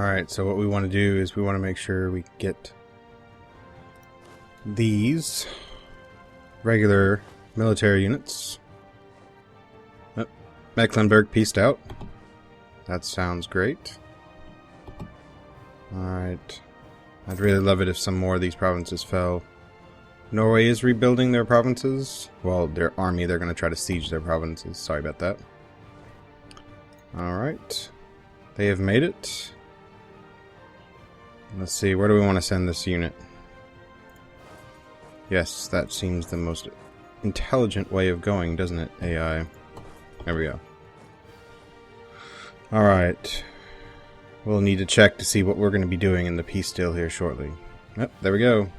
Alright, so what we want to do is we want to make sure we get these regular military units. Oh, Mecklenburg pieced out. That sounds great. Alright. I'd really love it if some more of these provinces fell. Norway is rebuilding their provinces. Well, their army, they're going to try to siege their provinces. Sorry about that. Alright. They have made it. Let's see, where do we want to send this unit? Yes, that seems the most intelligent way of going, doesn't it, AI? There we go. Alright. We'll need to check to see what we're going to be doing in the peace deal here shortly. Yep, there we go.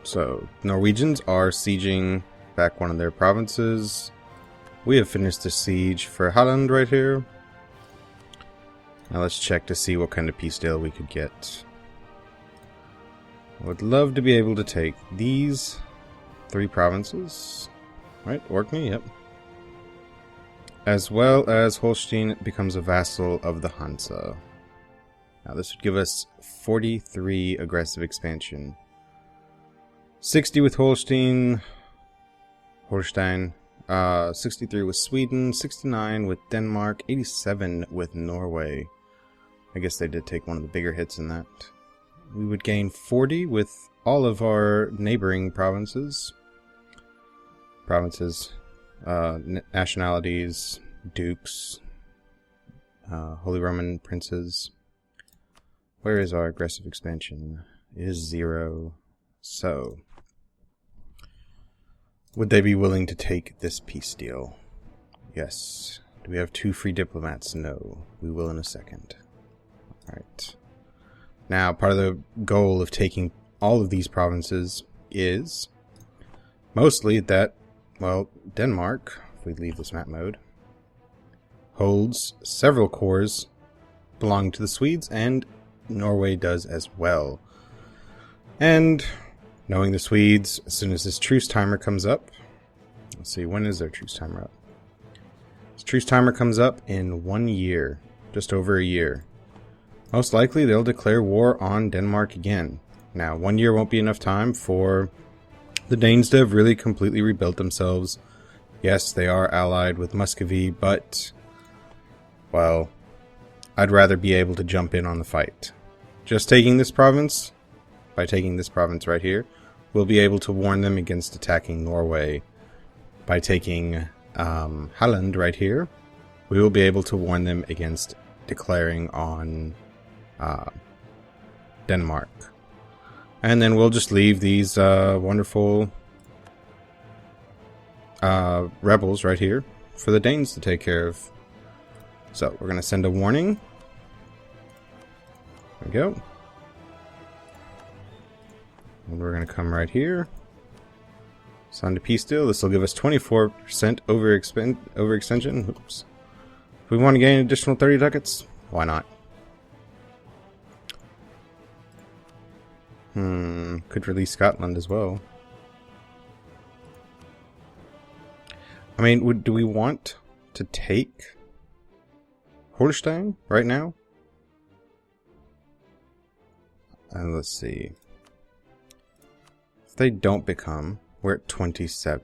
So, Norwegians are sieging back one of their provinces. We have finished the siege for Holland right here. Now let's check to see what kind of peace deal we could get. I would love to be able to take these 3 provinces. Right, Orkney, yep. As well as Holstein becomes a vassal of the Hansa. Now this would give us 43 aggressive expansion. 60 with Holstein, 63 with Sweden, 69 with Denmark, 87 with Norway. I guess they did take one of the bigger hits in that. We would gain 40 with all of our neighboring provinces. Nationalities, dukes, Holy Roman princes. Where is our aggressive expansion? It is 0. So, would they be willing to take this peace deal? Yes. Do we have 2 free diplomats? No. We will in a second. Alright. Now, part of the goal of taking all of these provinces is mostly that, well, Denmark, if we leave this map mode, holds several cores belonging to the Swedes, and Norway does as well. And knowing the Swedes, as soon as this truce timer comes up, let's see, when is their truce timer up? This truce timer comes up in 1 year, just over a year. Most likely they'll declare war on Denmark again. Now, 1 year won't be enough time for the Danes to have really completely rebuilt themselves. Yes, they are allied with Muscovy, but, well, I'd rather be able to jump in on the fight. Just taking this province, by taking this province right here, we'll be able to warn them against attacking Norway. By taking Holland right here, we will be able to warn them against declaring on Denmark. And then we'll just leave these wonderful rebels right here for the Danes to take care of. So, we're going to send a warning. There we go. And we're going to come right here. Sign a peace deal. This will give us 24% overextension. Oops. If we want to gain an additional 30 ducats, why not? Could release Scotland as well. I mean, do we want to take Holstein right now? Let's see. If they don't become, we're at 27.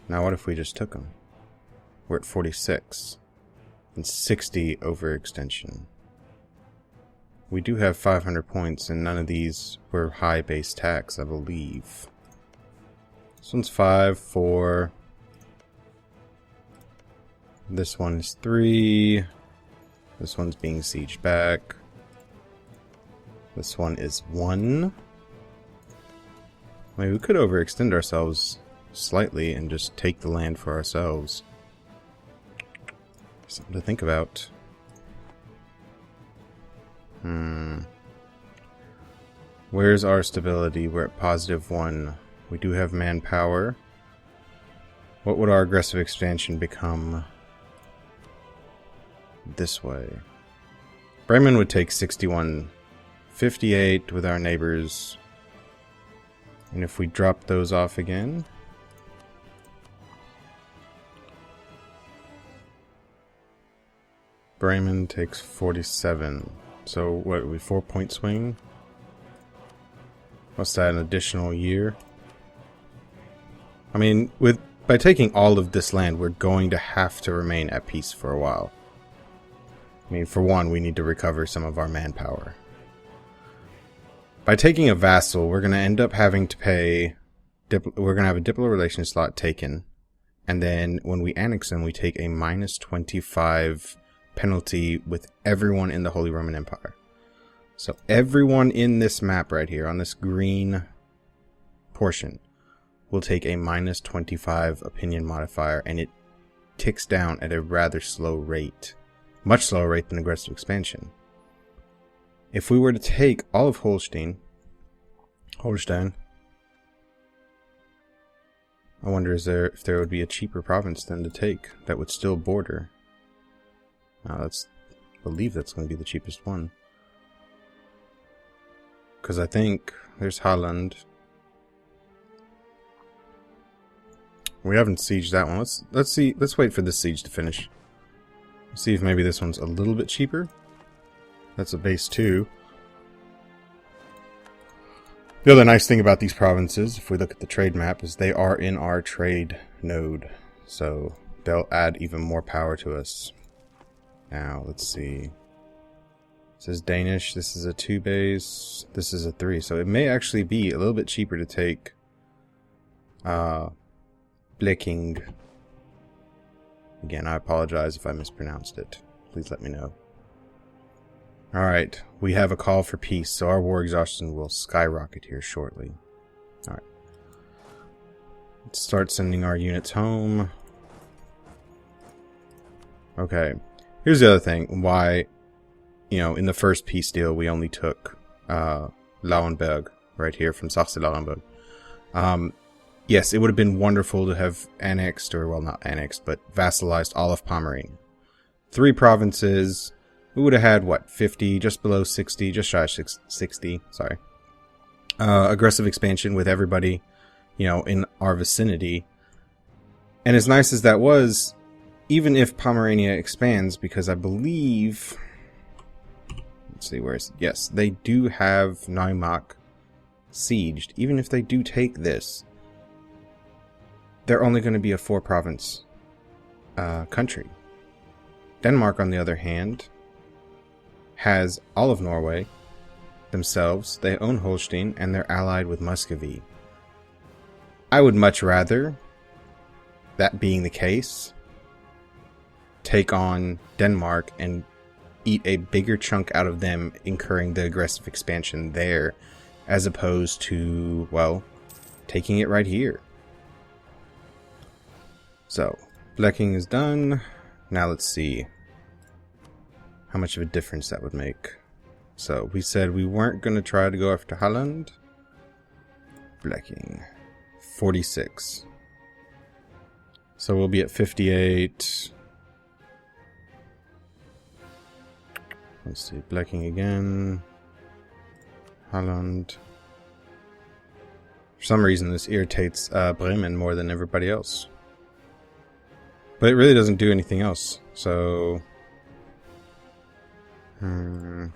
Now what if we just took them? We're at 46. And 60 overextension. We do have 500 points, and none of these were high base tax, I believe. This one's 5, 4. This one is 3. This one's being sieged back. This one is 1. I mean, we could overextend ourselves slightly and just take the land for ourselves. Something to think about. Where's our stability? We're at +1. We do have manpower. What would our aggressive expansion become this way? Bremen would take 61. 58 with our neighbors. And if we drop those off again, Bremen takes 47. So what, we 4-point swing? What's that, an additional year? I mean, by taking all of this land, we're going to have to remain at peace for a while. I mean, for one, we need to recover some of our manpower. By taking a vassal, we're going to end up having to pay... we're going to have a diplo relation slot taken. And then when we annex them, we take a minus 25 penalty with everyone in the Holy Roman Empire. So everyone in this map right here, on this green portion, will take a minus 25 opinion modifier, and it ticks down at a rather slow rate. Much slower rate than aggressive expansion. If we were to take all of Holstein, I wonder if there would be a cheaper province than to take that would still border. I believe that's going to be the cheapest one. Because I think there's Holland. We haven't sieged that one. Let's see. Let's wait for this siege to finish. See if maybe this one's a little bit cheaper. That's a base 2. The other nice thing about these provinces, if we look at the trade map, is they are in our trade node. So they'll add even more power to us. Now, let's see. This is Danish. This is a 2 base. This is a 3. So it may actually be a little bit cheaper to take Bleking. Again, I apologize if I mispronounced it. Please let me know. Alright, we have a call for peace, so our war exhaustion will skyrocket here shortly. Alright. Let's start sending our units home. Okay. Here's the other thing. Why, in the first peace deal, we only took Lauenburg right here from Saxe-Lauenburg. Yes, it would have been wonderful to have annexed, or, well, not annexed, but vassalized all of Pomerania. 3 provinces. We would have had, what, 50, just below 60, just shy of 60, sorry. Aggressive expansion with everybody, in our vicinity. And as nice as that was, even if Pomerania expands, because I believe... Let's see, where is it? Yes, they do have Neumark sieged. Even if they do take this, they're only going to be a 4-province country. Denmark, on the other hand, has all of Norway themselves. They own Holstein, and they're allied with Muscovy. I would much rather, that being the case, take on Denmark and eat a bigger chunk out of them, incurring the aggressive expansion there, as opposed to, well, taking it right here. So, Bleking is done. Now let's see how much of a difference that would make. So, we said we weren't going to try to go after Holland. Bleking. 46. So we'll be at 58. Let's see, Bleking again. Holland. For some reason this irritates Bremen more than everybody else. But it really doesn't do anything else, so... You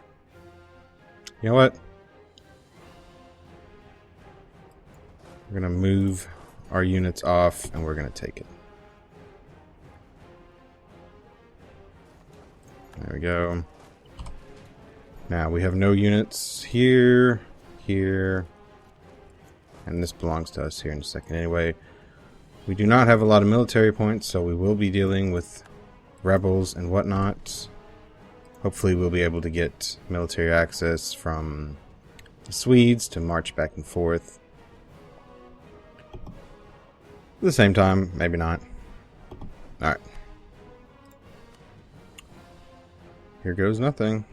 know what? We're going to move our units off, and we're going to take it. There we go. Now, we have no units here, here, and this belongs to us here in a second anyway. We do not have a lot of military points, so we will be dealing with rebels and whatnot. Hopefully we'll be able to get military access from the Swedes to march back and forth. At the same time, maybe not. Alright. Here goes nothing.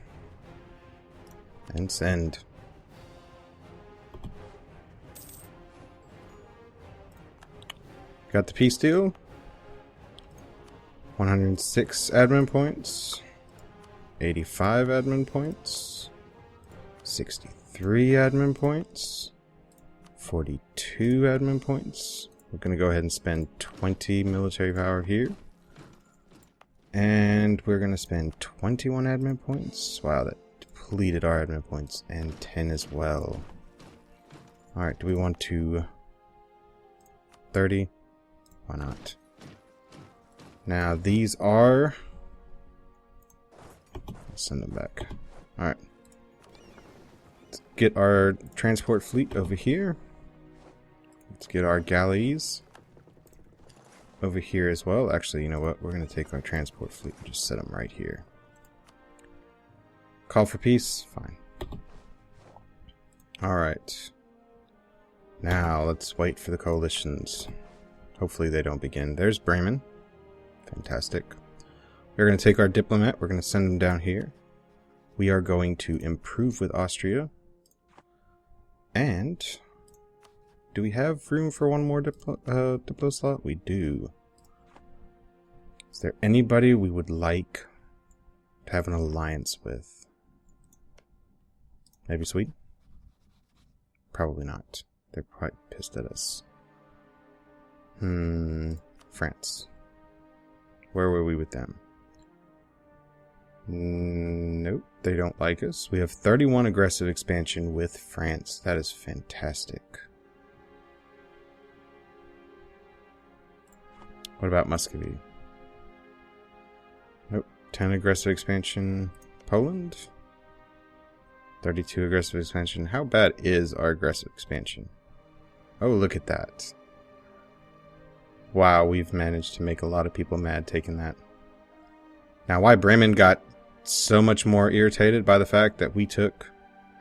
And send. Got the peace deal. 106 admin points. 85 admin points. 63 admin points. 42 admin points. We're going to go ahead and spend 20 military power here. And we're going to spend 21 admin points. Wow, that depleted our admin points. And 10 as well. Alright, do we want to... 30? Why not? Now, these are... Let's send them back. Alright. Let's get our transport fleet over here. Let's get our galleys over here as well. Actually, you know what? We're going to take our transport fleet and just set them right here. Call for peace? Fine. Alright. Now, let's wait for the coalitions. Hopefully they don't begin. There's Bremen. Fantastic. We're going to take our diplomat. We're going to send him down here. We are going to improve with Austria. And... do we have room for one more diplo slot? We do. Is there anybody we would like to have an alliance with? Maybe Sweden? Probably not. They're quite pissed at us. France. Where were we with them? Nope, they don't like us. We have 31 aggressive expansion with France. That is fantastic. What about Muscovy? Nope. 10 aggressive expansion. Poland? 32 aggressive expansion. How bad is our aggressive expansion? Oh, look at that. Wow, we've managed to make a lot of people mad taking that. Now, why Bremen got so much more irritated by the fact that we took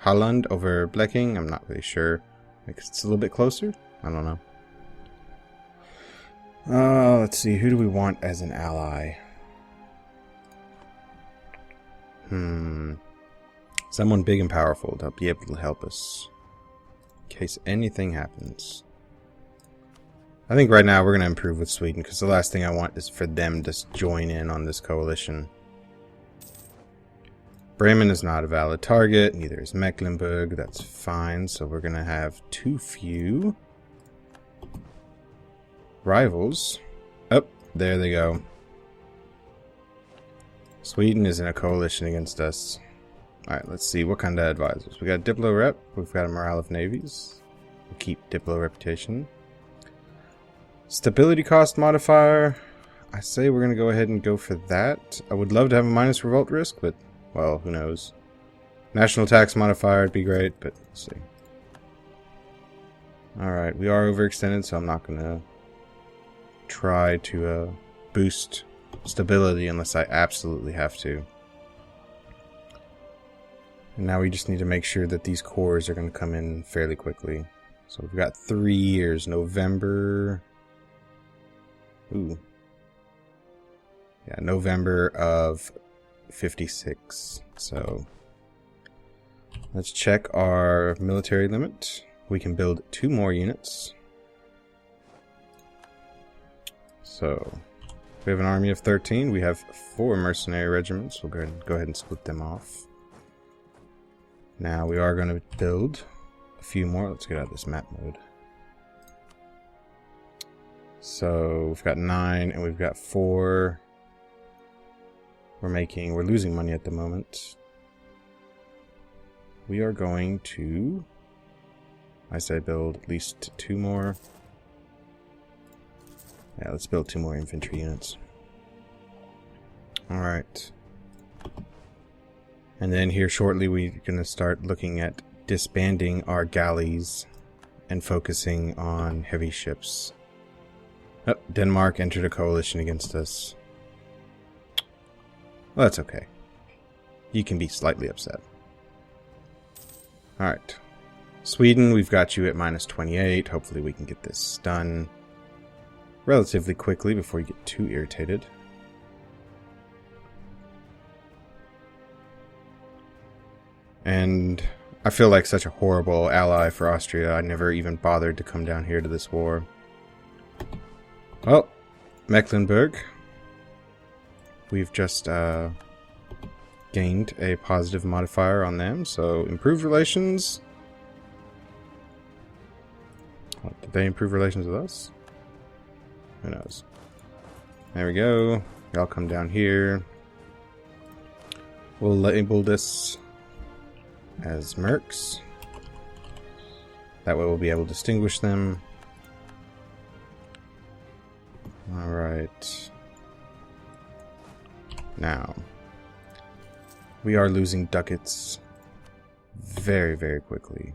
Holland over Blekking, I'm not really sure. Because it's a little bit closer? I don't know. Let's see. Who do we want as an ally? Someone big and powerful to be able to help us. In case anything happens. I think right now we're going to improve with Sweden, because the last thing I want is for them to join in on this coalition. Bremen is not a valid target, neither is Mecklenburg. That's fine, so we're going to have too few rivals. Oh, there they go. Sweden is in a coalition against us. Alright, let's see. What kind of advisors? We got Diplo Rep. We've got a Morale of Navies. We'll keep Diplo Reputation. Stability Cost Modifier. I say we're going to go ahead and go for that. I would love to have a minus revolt risk, but, well, who knows. National Tax Modifier would be great, but let's see. Alright, we are overextended, so I'm not going to try to boost stability unless I absolutely have to. And now we just need to make sure that these cores are going to come in fairly quickly. So we've got 3 years. November... Ooh. Yeah, November of 56. So let's check our military limit. We can build 2 more units. So we have an army of 13. We have 4 mercenary regiments. We'll go ahead and split them off. Now we are going to build a few more. Let's get out of this map mode. So we've got 9 and we've got 4. We're losing money at the moment. We are going to, I say build at least 2 more. Yeah, let's build 2 more infantry units. Alright. And then here shortly we're going to start looking at disbanding our galleys and focusing on heavy ships. Oh, Denmark entered a coalition against us. Well, that's okay. You can be slightly upset. Alright. Sweden, we've got you at minus 28. Hopefully we can get this done relatively quickly before you get too irritated. And I feel like such a horrible ally for Austria. I never even bothered to come down here to this war. Well, Mecklenburg. We've just gained a positive modifier on them, so improved relations. What, did they improve relations with us? Who knows? There we go. Y'all come down here. We'll label this as mercs. That way we'll be able to distinguish them. Alright. Now, we are losing ducats very, very quickly.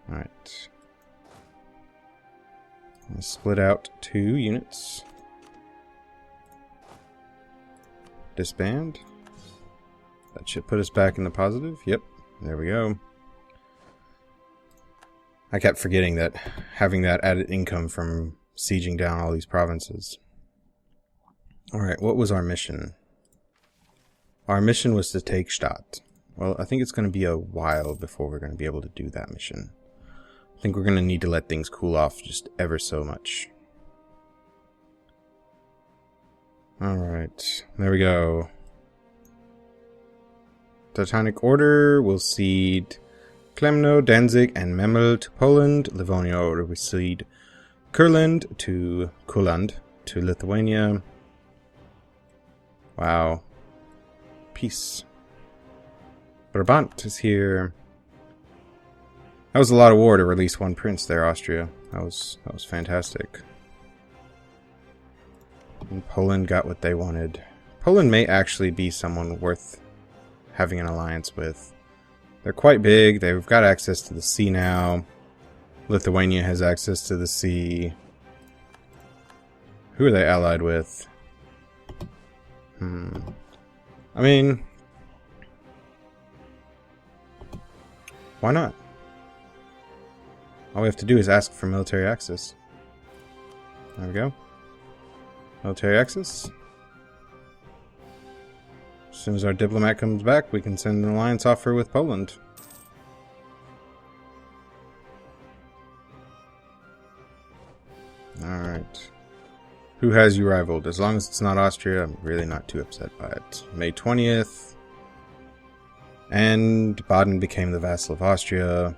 Alright. Split out 2 units. Disband. That should put us back in the positive. Yep, there we go. I kept forgetting that having that added income from sieging down all these provinces. Alright, what was our mission? Our mission was to take Stadt. Well, I think it's going to be a while before we're going to be able to do that mission. I think we're going to need to let things cool off just ever so much. Alright, there we go. Teutonic Order will cede Klemno, Danzig, and Memel to Poland. Livonia Order will cede Kurland to Lithuania. Wow. Peace. Brabant is here. That was a lot of war to release one prince there, Austria. That was fantastic. And Poland got what they wanted. Poland may actually be someone worth having an alliance with. They're quite big. They've got access to the sea now. Lithuania has access to the sea. Who are they allied with? I mean, why not? All we have to do is ask for military access. There we go. Military access. As soon as our diplomat comes back, we can send an alliance offer with Poland. Alright. Who has you rivaled? As long as it's not Austria, I'm really not too upset by it. May 20th. And Baden became the vassal of Austria.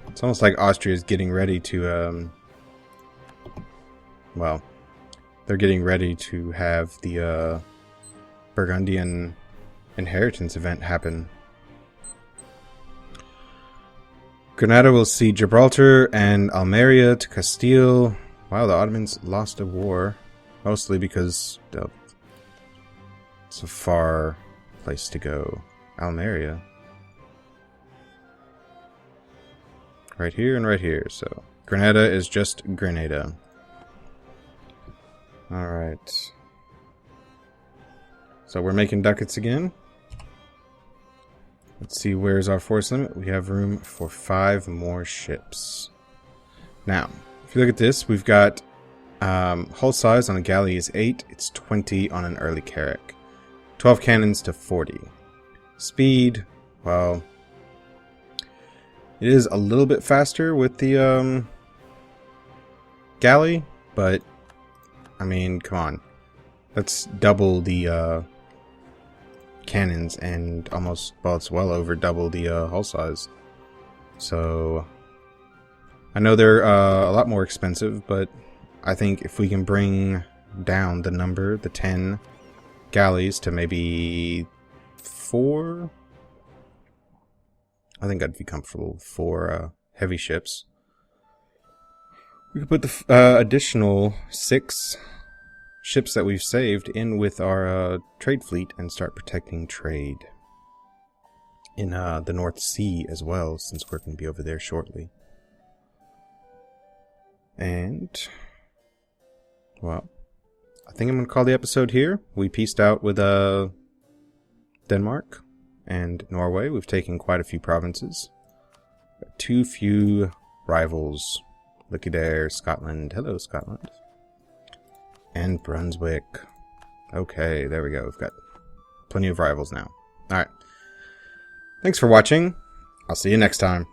It's almost like Austria is getting ready to, well, they're getting ready to have the, Burgundian inheritance event happen. Granada will cede Gibraltar and Almeria to Castile. Wow, the Ottomans lost a war. Mostly because it's a far place to go. Almeria. Right here and right here, so Granada is just Grenada. Alright. So we're making ducats again. Let's see, where's our force limit? We have room for 5 more ships. Now, if you look at this, we've got hull size on a galley is 8. It's 20 on an early carrack. 12 cannons to 40. Speed, well, it is a little bit faster with the galley, but I mean, come on. That's double the cannons and almost, well, it's well over double the hull size. So I know they're a lot more expensive, but I think if we can bring down the number, the 10 galleys to maybe 4, I think I'd be comfortable with 4 heavy ships. We could put the additional 6 ships that we've saved in with our trade fleet and start protecting trade in the North Sea as well, since we're going to be over there shortly. And, well, I think I'm going to call the episode here. We pieced out with Denmark and Norway. We've taken quite a few provinces. Got too few rivals. Looky there, Scotland. Hello, Scotland. And Brunswick. Okay, there we go. We've got plenty of rivals now. Alright. Thanks for watching. I'll see you next time.